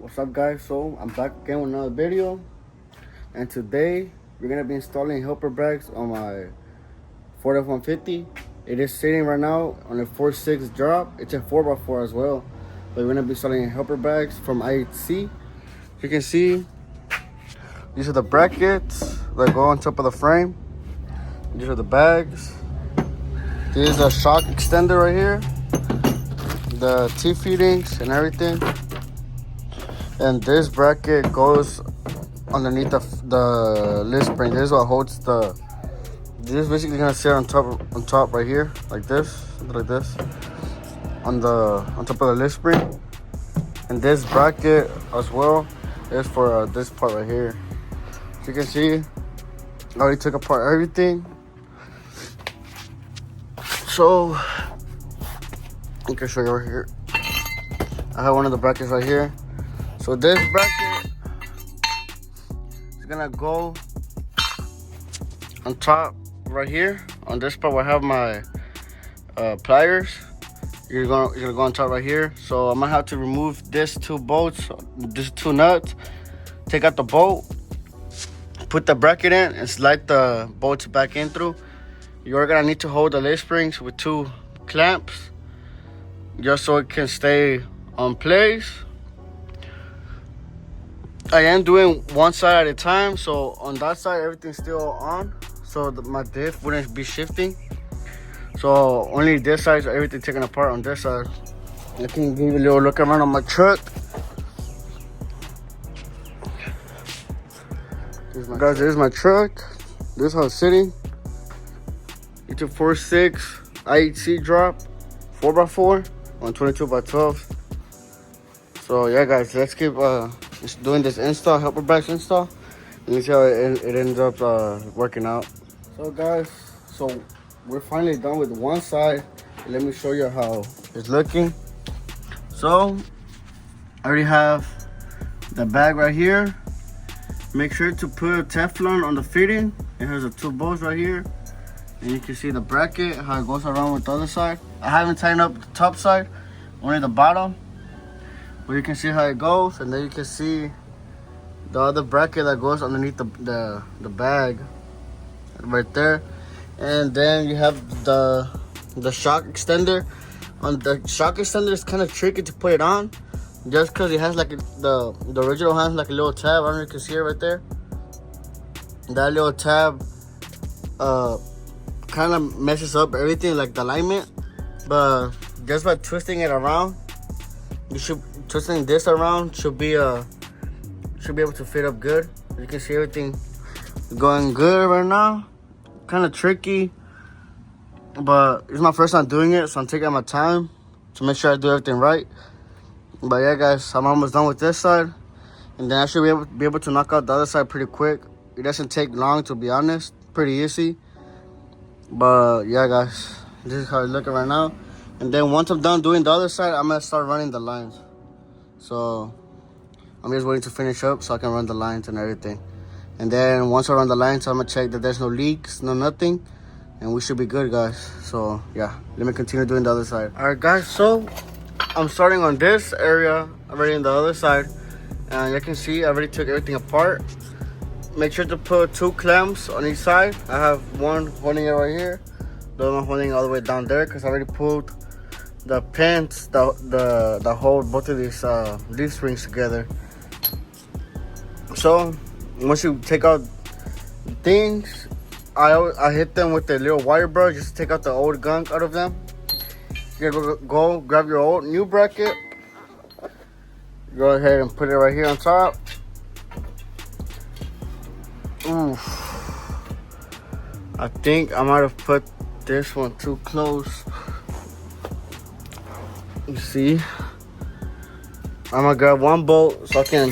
What's up, guys? So I'm back again with another video, and today we're gonna be installing helper bags on my Ford F-150. It is sitting right now on a 4.6 drop. It's a 4x4 as well, but we're gonna be installing helper bags from IHC. You can see these are the brackets that go on top of the frame. These are the bags. This is a shock extender right here, the T-feedings and everything. And this bracket goes underneath the lid spring. This is what holds the. This is basically gonna sit on top right here, like this, on top of the lid spring. And this bracket as well is for this part right here. As you can see, I already took apart everything. So I can show you right here. I have one of the brackets right here. So this bracket is gonna go on top right here. On this part where I have my pliers, you're gonna go on top right here. So I'm gonna have to remove these two bolts, these two nuts, take out the bolt, put the bracket in, and slide the bolts back in through. You're gonna need to hold the lid springs with two clamps, just so it can stay on place. I am doing one side at a time, so on that side everything's still on, so my diff wouldn't be shifting. So only this side, so everything taken apart on this side. I can give you a little look around on my truck. Guys, this is my truck. This is how it's sitting. It's a 4.6 IHC drop, 4x4 on 22x12. So yeah, guys, let's keep doing this install, helper bags install, and let's see how it ends up working out. So guys, so we're finally done with one side. Let me show you how it's looking. So I already have the bag right here. Make sure to put Teflon on the fitting. It has the two bolts right here, and you can see the bracket, how it goes around with the other side. I haven't tightened up the top side, only the bottom. But you can see how it goes, and then you can see the other bracket that goes underneath the bag right there. And then you have the shock extender. On the shock extender, it's kind of tricky to put it on, just because it has like the original has like a little tab. I don't know if you can see it right there. That little tab kind of messes up everything, like the alignment. But just by twisting it around, twisting this around should be able to fit up good. You can see everything going good right now. Kind of tricky, but it's my first time doing it, so I'm taking my time to make sure I do everything right. But yeah, guys, I'm almost done with this side, and then I should be able to knock out the other side pretty quick. It doesn't take long, to be honest. Pretty easy. But yeah, guys, this is how it's looking right now. And then once I'm done doing the other side, I'm gonna start running the lines. So I'm just waiting to finish up so I can run the lines and everything. And then once I run the lines, I'm gonna check that there's no leaks, no nothing, and we should be good, guys. So yeah, let me continue doing the other side. All right, guys, so I'm starting on this area already on the other side, and you can see I already took everything apart. Make sure to put two clamps on each side. I have one holding it right here, the other one holding it all the way down there, because I already pulled the pins that hold both of these lead springs together. So once you take out things, I hit them with a little wire brush just to take out the old gunk out of them. You go grab your new bracket, go ahead and put it right here on top. Oof, I think I might have put this one too close. You see, I'm gonna grab one bolt so I can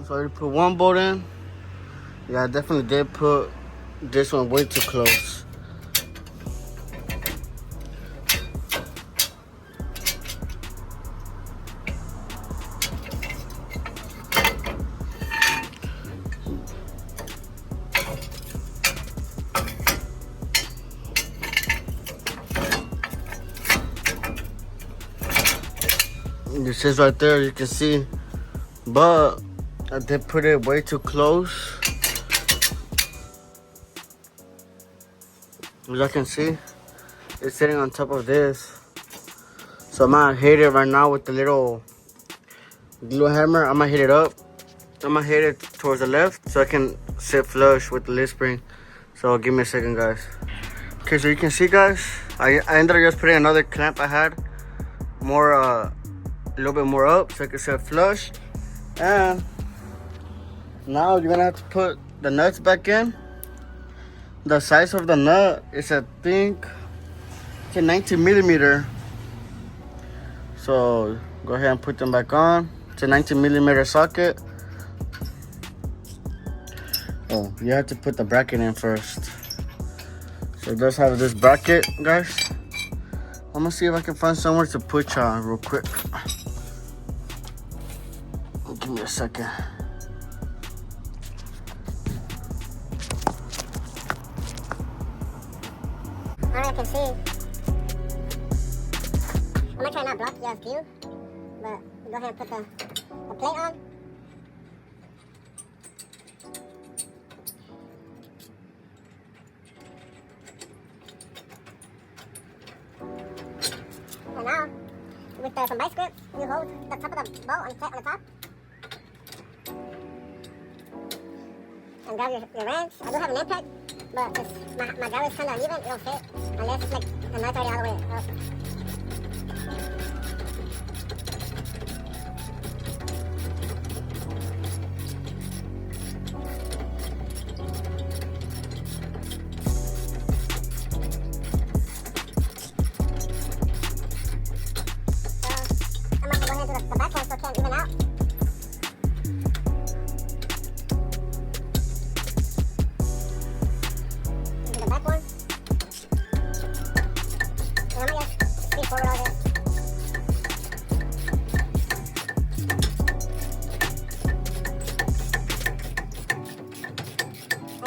So I already put one bolt in. Yeah, I definitely did put this one way too close. says right there, you can see, but I did put it way too close. As I can see, it's sitting on top of this. So I'm gonna hit it right now with the little hammer. I'm gonna hit it up. I'm gonna hit it towards the left so I can sit flush with the lid spring. So give me a second, guys. Okay, so you can see, guys, I ended up just putting another clamp I had more, a little bit more up so I can sit flush. And now you're gonna have to put the nuts back in. The size of the nut is, I think, it's a 19 millimeter. So go ahead and put them back on. It's a 19 millimeter socket. Oh, you have to put the bracket in first. So it does have this bracket, guys. I'm gonna see if I can find somewhere to put y'all real quick. Give me a second. Alright, I can see. I'm gonna try not block y'all's view, but go ahead and put the plate on. And now, with some vice grip, you hold the top of the bolt on the top. And grab your wrench. I do have an impact, but my gallery is kind of uneven. It don't fit unless it's like the nut's already all the way up. So I'm going to go ahead and do the backhand so it can even out.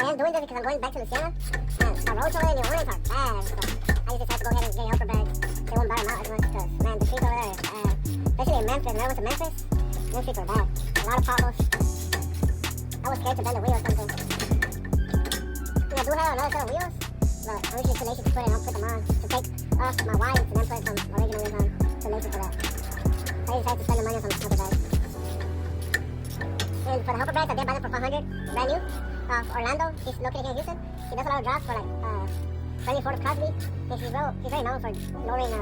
I am doing this because I'm going back to Louisiana, and the roads over there in New Orleans are bad, so I just decided to go ahead and get a helper bag. They won't bottom out as much because, man, the streets over there is bad. Especially in Memphis. When I went to Memphis, those streets were bad. A lot of potholes. I was scared to bend the wheel or something. And I do have another set of wheels, but I'm usually too lazy to put it. I don't put them on. To take off my wires and then put some original wheels on. Too lazy for that. So I decided to spend the money on some helper bags. And for the helper bags, I did buy them for $500, brand new. Orlando, he's located here in Houston. He does a lot of drops for like friendly Ford Cosby. And he's very known for lowering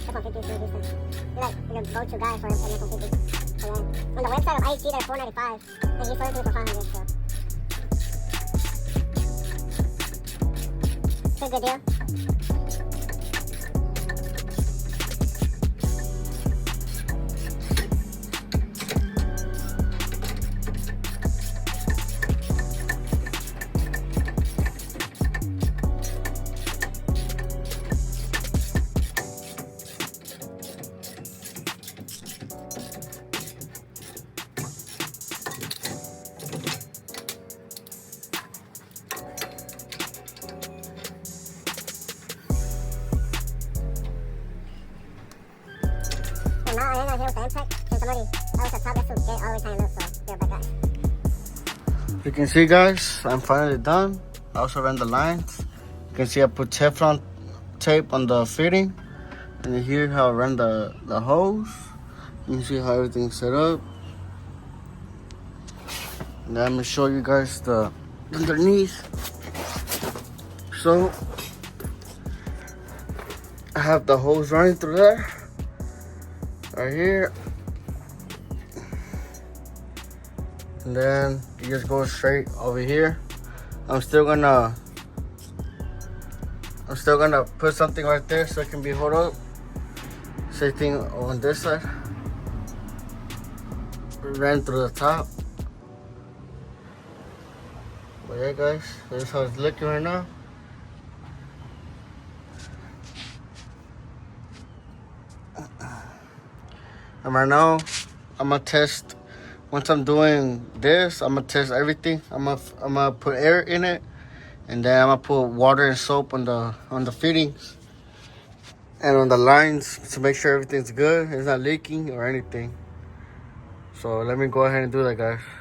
f-150s in Houston. He's like the go-to guy for f-150s. So yeah. On the website of IHC, they're $495, and he sold it to me for $500. So it's a good deal. So now I am here with the impact. Since somebody that was the top, that's who get all the way tying up. So they're back, guys. You can see, guys, I'm finally done. I also ran the lines. You can see I put Teflon tape on the fitting. And then here how I ran the hose. You can see how everything's set up. And then I'm gonna show you guys the underneath. So I have the hose running through there. Right here. And then you just go straight over here. I'm still gonna put something right there so it can be hold up. Same thing on this side. Ran through the top. But yeah, guys, this is how it's looking right now. And right now, I'm gonna test. Once I'm doing this, I'm gonna test everything. I'm gonna put air in it, and then I'm gonna put water and soap on the fittings and on the lines to make sure everything's good. It's not leaking or anything. So let me go ahead and do that, guys.